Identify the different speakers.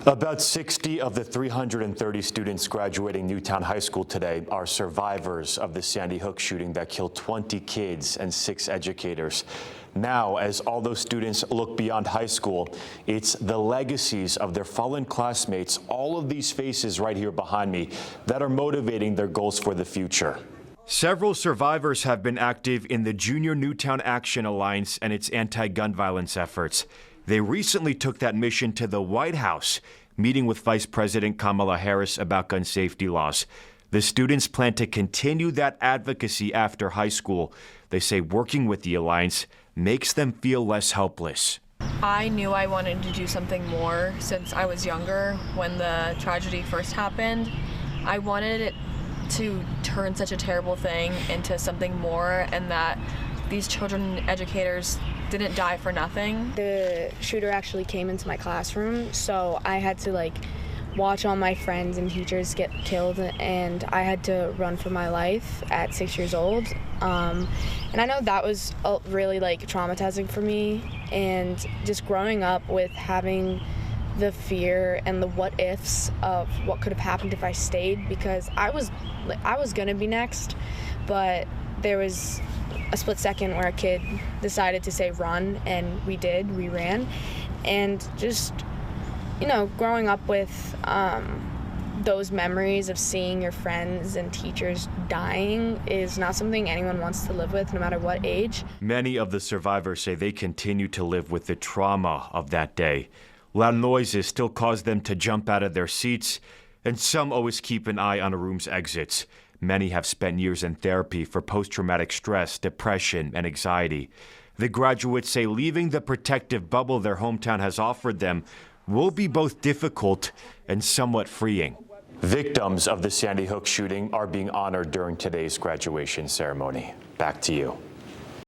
Speaker 1: About 60 of the 330 students graduating Newtown High School today are survivors of the Sandy Hook shooting that killed 20 kids and 6 educators. Now, as all those students look beyond high school, it's the legacies of their fallen classmates, all of these faces right here behind me, that are motivating their goals for the future. Several survivors have been active in the Junior Newtown Action Alliance and its anti-gun violence efforts. They recently took that mission to the White House, meeting with Vice President Kamala Harris about gun safety laws. The students plan to continue that advocacy after high school. They say working with the Alliance makes them feel less helpless.
Speaker 2: I knew I wanted to do something more since I was younger when the tragedy first happened. I wanted it to turn such a terrible thing into something more, and that these children and educators didn't die for nothing.
Speaker 3: The shooter actually came into my classroom, so I had to watch all my friends and teachers get killed, and I had to run for my life at 6 years old. And I know that was really traumatizing for me, and just growing up with having the fear and the what ifs of what could have happened if I stayed, because I was gonna be next, but there was a split second where a kid decided to say run, and we ran. And just, growing up with those memories of seeing your friends and teachers dying is not something anyone wants to live with, no matter what age.
Speaker 1: Many of the survivors say they continue to live with the trauma of that day. Loud noises still cause them to jump out of their seats, and some always keep an eye on a room's exits. Many have spent years in therapy for post-traumatic stress, depression, and anxiety. The graduates say leaving the protective bubble their hometown has offered them will be both difficult and somewhat freeing. Victims of the Sandy Hook shooting are being honored during today's graduation ceremony. Back to you.